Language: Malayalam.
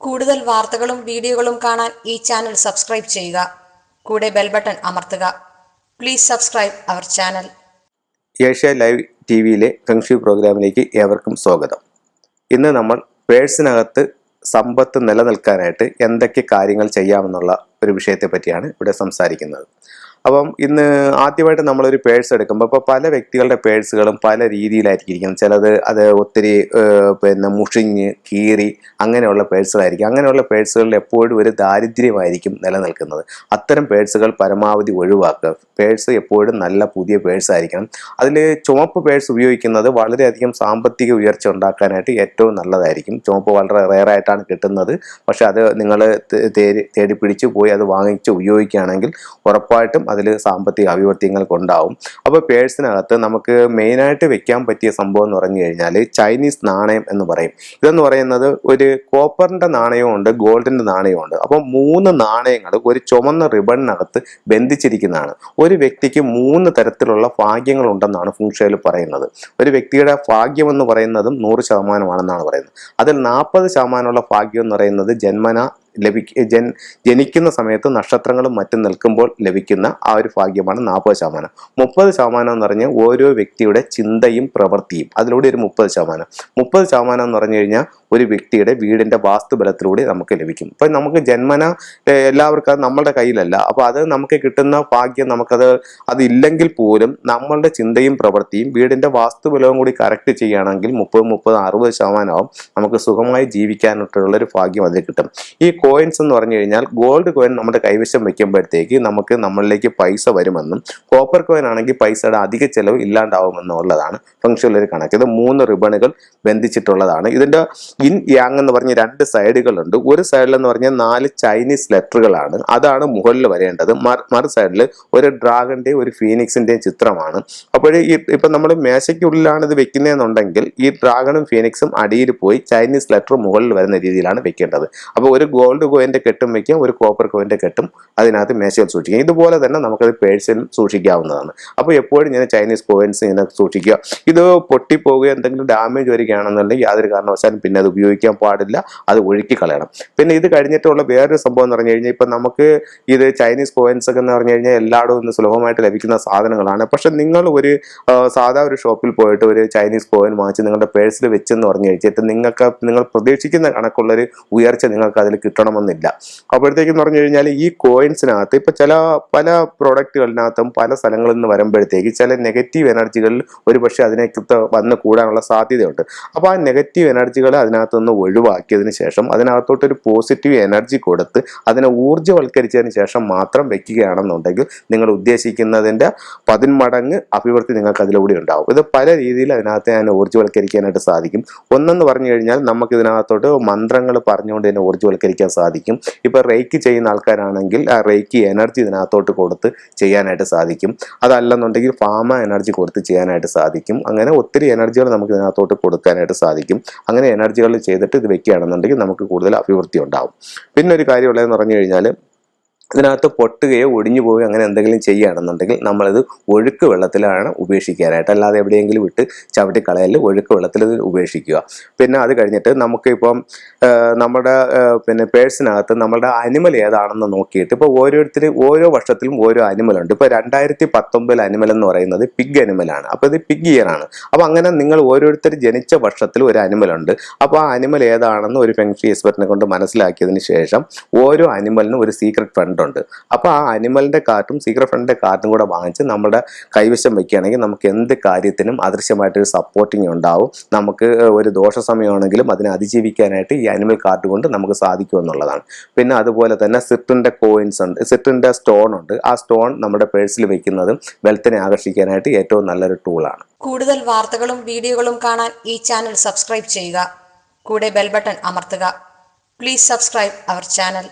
കൂടുതൽ വാർത്തകളും വീഡിയോകളും കാണാൻ ഈ ചാനൽ സബ്സ്ക്രൈബ് ചെയ്യുക. കൂടെ ബെൽ ബട്ടൺ അമർത്തുക. Please subscribe our channel. Asia live ടിവിയിലെ ഫെങ്ഷി പ്രോഗ്രാമിലേക്ക് ഏവർക്കും സ്വാഗതം. ഇന്ന് നമ്മൾ പേഴ്സിനകത്ത് സമ്പത്ത് നിലനിൽക്കാനായിട്ട് എന്തൊക്കെ കാര്യങ്ങൾ ചെയ്യാമെന്നുള്ള ഒരു വിഷയത്തെ പറ്റിയാണ് ഇവിടെ സംസാരിക്കുന്നത്. അപ്പം ഇന്ന് ആദ്യമായിട്ട് നമ്മളൊരു പേഴ്സ് എടുക്കുമ്പോൾ ഇപ്പോൾ പല വ്യക്തികളുടെ പേഴ്സുകളും പല രീതിയിലായിരിക്കും ഇരിക്കുന്നത്. ചിലത് അത് ഒത്തിരി മുഷിഞ്ഞ് കീറി അങ്ങനെയുള്ള പേഴ്സുകളായിരിക്കും. അങ്ങനെയുള്ള പേഴ്സുകളിൽ എപ്പോഴും ഒരു ദാരിദ്ര്യമായിരിക്കും നിലനിൽക്കുന്നത്. അത്തരം പേഴ്സുകൾ പരമാവധി ഒഴിവാക്കുക. പേഴ്സ് എപ്പോഴും നല്ല പുതിയ പേഴ്സ് ആയിരിക്കണം. അതിൽ ചുവപ്പ് പേഴ്സ് ഉപയോഗിക്കുന്നത് വളരെയധികം സാമ്പത്തിക ഉയർച്ച ഉണ്ടാക്കാനായിട്ട് ഏറ്റവും നല്ലതായിരിക്കും. ചുവപ്പ് വളരെ റെയറായിട്ടാണ് കിട്ടുന്നത്. പക്ഷെ അത് നിങ്ങൾ തേടി പിടിച്ച് പോയി അത് വാങ്ങിച്ച് ഉപയോഗിക്കുകയാണെങ്കിൽ ഉറപ്പായിട്ടും അതിൽ സാമ്പത്തിക അഭിവൃദ്ധികൾക്ക് ഉണ്ടാവും. അപ്പോൾ പേഴ്സിനകത്ത് നമുക്ക് മെയിനായിട്ട് വെക്കാൻ പറ്റിയ സംഭവം എന്ന് പറഞ്ഞു കഴിഞ്ഞാൽ ചൈനീസ് നാണയം എന്ന് പറയും. ഇതെന്ന് പറയുന്നത് ഒരു കോപ്പറിന്റെ നാണയവും ഉണ്ട്, ഗോൾഡിന്റെ നാണയവും ഉണ്ട്. അപ്പോൾ 3 നാണയങ്ങൾ ഒരു ചുമന്ന റിബണിനകത്ത് ബന്ധിച്ചിരിക്കുന്നതാണ്. ഒരു വ്യക്തിക്ക് 3 തരത്തിലുള്ള ഭാഗ്യങ്ങൾ ഉണ്ടെന്നാണ് ഫെങ്ഷുയിൽ പറയുന്നത്. ഒരു വ്യക്തിയുടെ ഭാഗ്യം എന്ന് പറയുന്നതും 100% പറയുന്നത്. അതിൽ 40% ഭാഗ്യം എന്ന് പറയുന്നത് ജനിക്കുന്ന സമയത്ത് നക്ഷത്രങ്ങളും മറ്റും നിൽക്കുമ്പോൾ ലഭിക്കുന്ന ആ ഒരു ഭാഗ്യമാണ് 40%. 30% എന്ന് പറഞ്ഞാൽ ഓരോ വ്യക്തിയുടെ ചിന്തയും പ്രവൃത്തിയും, അതിലൂടെ ഒരു 30%. 30% എന്ന് പറഞ്ഞു കഴിഞ്ഞാൽ ഒരു വ്യക്തിയുടെ വീടിന്റെ വാസ്തുബലത്തിലൂടെ നമുക്ക് ലഭിക്കും. ഇപ്പം നമുക്ക് ജന്മന എല്ലാവർക്കും അത് നമ്മളുടെ കയ്യിലല്ല. അപ്പോൾ അത് നമുക്ക് കിട്ടുന്ന ഭാഗ്യം അത് ഇല്ലെങ്കിൽ പോലും നമ്മളുടെ ചിന്തയും പ്രവൃത്തിയും വീടിന്റെ വാസ്തുബലവും കൂടി കറക്റ്റ് ചെയ്യുകയാണെങ്കിൽ 30-60% ആവും നമുക്ക് സുഖമായി ജീവിക്കാനായിട്ടുള്ളൊരു ഭാഗ്യം അതിൽ കിട്ടും. ഈ കോയിൻസ് എന്ന് പറഞ്ഞു കഴിഞ്ഞാൽ ഗോൾഡ് കോയിൻ നമ്മുടെ കൈവശം വെക്കുമ്പോഴത്തേക്ക് നമുക്ക് നമ്മളിലേക്ക് പൈസ വരുമെന്നും കോപ്പർ കോയിൻ ആണെങ്കിൽ പൈസയുടെ അധിക ചെലവ് ഇല്ലാണ്ടാവുമെന്നുള്ളതാണ് ഫെങ്ഷുയിലൊരു കണക്ക്. ഇത് 3 റിബണുകൾ ബന്ധിച്ചിട്ടുള്ളതാണ്. ഇതിന്റെ ഇൻ യാങ് എന്ന് പറഞ്ഞ 2 സൈഡുകളുണ്ട്. ഒരു സൈഡിലെന്ന് പറഞ്ഞാൽ 4 ചൈനീസ് ലെറ്ററുകളാണ്. അതാണ് മുകളിൽ വരേണ്ടത്. മറു സൈഡിൽ ഒരു ഡ്രാഗന്റെയും ഒരു ഫീനിക്സിന്റെയും ചിത്രമാണ്. അപ്പോൾ ഇപ്പൊ നമ്മൾ മേശയ്ക്കുള്ളിലാണ് ഇത് വെക്കുന്നതെന്നുണ്ടെങ്കിൽ ഈ ഡ്രാഗണും ഫീനിക്സും അടിയിൽ പോയി ചൈനീസ് ലെറ്റർ മുകളിൽ വരുന്ന രീതിയിലാണ് വെക്കേണ്ടത്. അപ്പോൾ ഒരു ഗോൾഡ് കോയിന്റെ കെട്ടും വെക്കാം, ഒരു കോപ്പർ കോയിന്റെ കെട്ടും അതിനകത്ത് മേശയിൽ സൂക്ഷിക്കാം. ഇതുപോലെ തന്നെ നമുക്കത് പേഴ്സിൽ സൂക്ഷിക്കാവുന്നതാണ്. അപ്പോൾ എപ്പോഴും ഇങ്ങനെ ചൈനീസ് കോയിൻസ് ഇങ്ങനെ സൂക്ഷിക്കുക. ഇത് പൊട്ടിപ്പോവുകയോ എന്തെങ്കിലും ഡാമേജ് വരികയാണെന്നുണ്ടെങ്കിൽ യാതൊരു കാരണവശാലും പിന്നെ അത് ഉപയോഗിക്കാൻ പാടില്ല, അത് ഒഴുക്കി കളയണം. പിന്നെ ഇത് കഴിഞ്ഞിട്ടുള്ള വേറൊരു സംഭവം എന്ന് പറഞ്ഞു കഴിഞ്ഞാൽ ഇപ്പം നമുക്ക് ഇത് ചൈനീസ് കോയിൻസ് ഒക്കെ എന്ന് പറഞ്ഞു കഴിഞ്ഞാൽ എല്ലായിടവും ഇന്ന് സുലഭമായിട്ട് ലഭിക്കുന്ന സാധനങ്ങളാണ്. പക്ഷെ നിങ്ങൾ ഒരു സാധാ ഒരു ഷോപ്പിൽ പോയിട്ട് ഒരു ചൈനീസ് കോയിൻ വാങ്ങിച്ച് നിങ്ങളുടെ പേഴ്സിൽ വെച്ചെന്ന് പറഞ്ഞു കഴിച്ചിട്ട് നിങ്ങൾ പ്രതീക്ഷിക്കുന്ന കണക്കുള്ളൊരു ഉയർച്ച നിങ്ങൾക്ക് അതിൽ കിട്ടണമെന്നില്ല. അപ്പോഴത്തേക്കെന്ന് പറഞ്ഞു കഴിഞ്ഞാൽ ഈ കോയിൻസിനകത്ത് ഇപ്പം പല പ്രോഡക്റ്റുകളിനകത്തും പല സ്ഥലങ്ങളിൽ നിന്ന് വരുമ്പോഴത്തേക്ക് ചില നെഗറ്റീവ് എനർജികളിൽ ഒരു പക്ഷേ അതിനകത്ത് വന്ന് കൂടാനുള്ള സാധ്യതയുണ്ട്. അപ്പോൾ ആ നെഗറ്റീവ് എനർജികൾ അതിനകത്തുനിന്ന് ഒഴിവാക്കിയതിന് ശേഷം അതിനകത്തോട്ടൊരു പോസിറ്റീവ് എനർജി കൊടുത്ത് അതിനെ ഊർജ്ജവൽക്കരിച്ചതിന് ശേഷം മാത്രം വെക്കുകയാണെന്നുണ്ടെങ്കിൽ നിങ്ങൾ ഉദ്ദേശിക്കുന്നതിൻ്റെ 10 മടങ്ങ് അഭിവൃദ്ധി നിങ്ങൾക്ക് അതിലൂടെ ഉണ്ടാവും. ഇത് പല രീതിയിൽ അതിനകത്ത് ഞാൻ ഊർജ്ജവൽക്കരിക്കാനായിട്ട് സാധിക്കും. ഒന്നെന്ന് പറഞ്ഞു കഴിഞ്ഞാൽ നമുക്ക് ഇതിനകത്തോട്ട് മന്ത്രങ്ങൾ പറഞ്ഞുകൊണ്ട് തന്നെ ഊർജ്ജവൽക്കരിക്കാൻ സാധിക്കും. ഇപ്പൊ റേക്കി ചെയ്യുന്ന ആൾക്കാരാണെങ്കിൽ ആ റേക്കി എനർജി ഇതിനകത്തോട്ട് കൊടുത്ത് ചെയ്യാനായിട്ട് സാധിക്കും. അതല്ലെന്നുണ്ടെങ്കിൽ ഫാമ എനർജി കൊടുത്ത് ചെയ്യാനായിട്ട് സാധിക്കും. അങ്ങനെ ഒത്തിരി എനർജികൾ നമുക്ക് ഇതിനകത്തോട്ട് കൊടുക്കാനായിട്ട് സാധിക്കും. അങ്ങനെ എനർജികൾ ചെയ്തിട്ട് ഇത് വെക്കുകയാണെന്നുണ്ടെങ്കിൽ നമുക്ക് കൂടുതൽ അഭിവൃദ്ധി ഉണ്ടാവും. പിന്നെ ഒരു കാര്യമുള്ളതെന്ന് പറഞ്ഞു കഴിഞ്ഞാൽ ഇതിനകത്ത് പൊട്ടുകയോ ഒടിഞ്ഞു പോവുകയോ അങ്ങനെ എന്തെങ്കിലും ചെയ്യുകയാണെന്നുണ്ടെങ്കിൽ നമ്മളത് ഒഴുക്ക് വെള്ളത്തിലാണ് ഉപേക്ഷിക്കാനായിട്ട്, അല്ലാതെ എവിടെയെങ്കിലും വിട്ട് ചവിട്ടിക്കളയല്, ഒഴുക്ക് വെള്ളത്തിൽ ഇത് ഉപേക്ഷിക്കുക. പിന്നെ അത് കഴിഞ്ഞിട്ട് നമുക്കിപ്പം നമ്മുടെ പേഴ്സിനകത്ത് നമ്മുടെ അനിമൽ ഏതാണെന്ന് നോക്കിയിട്ട് ഇപ്പോൾ ഓരോ വർഷത്തിലും ഓരോ അനിമലുണ്ട്. ഇപ്പോൾ 2019 അനിമൽ എന്ന് പറയുന്നത് പിഗ് അനിമലാണ്. അപ്പോൾ ഇത് പിഗ് ഇയർ ആണ്. അപ്പോൾ അങ്ങനെ നിങ്ങൾ ഓരോരുത്തർ ജനിച്ച വർഷത്തിൽ ഒരു അനിമലുണ്ട്. അപ്പോൾ ആ അനിമൽ ഏതാണെന്ന് ഒരു ഫെങ്ഷി എക്സ്പെർട്ടിനെ കൊണ്ട് മനസ്സിലാക്കിയതിന് ശേഷം ഓരോ അനിമലിനും ഒരു സീക്രട്ട് ഫണ്ട് ഉണ്ട്. അപ്പോൾ ആ അനിമലിന്റെ കാർഡും സീക്രട്ട് ഫണ്ടിന്റെ കാർഡും കൂടെ വാങ്ങിച്ച് നമ്മുടെ കൈവശം വയ്ക്കുകയാണെങ്കിൽ നമുക്ക് എന്ത് കാര്യത്തിനും അദൃശ്യമായിട്ടൊരു സപ്പോർട്ടിങ് ഉണ്ടാവും. നമുക്ക് ഒരു ദോഷ സമയമാണെങ്കിലും അതിനെ അതിജീവിക്കാനായിട്ട് ഈ അനിമൽ കാർഡ് കൊണ്ട് നമുക്ക് സാധിക്കും എന്നുള്ളതാണ്. പിന്നെ അതുപോലെ തന്നെ സിട്രിന്റെ കോയിൻസ് ഉണ്ട്, സിട്രിന്റെ സ്റ്റോൺ ഉണ്ട്. ആ സ്റ്റോൺ നമ്മുടെ പേഴ്സിൽ വെക്കുന്നതും വെൽത്തിനെ ആകർഷിക്കാനായിട്ട് ഏറ്റവും നല്ലൊരു ടൂളാണ്. കൂടുതൽ വാർത്തകളും വീഡിയോകളും കാണാൻ ഈ ചാനൽ സബ്സ്ക്രൈബ് ചെയ്യുക. കൂടെ ബെൽ ബട്ടൺ അമർത്തുക. Please subscribe our channel.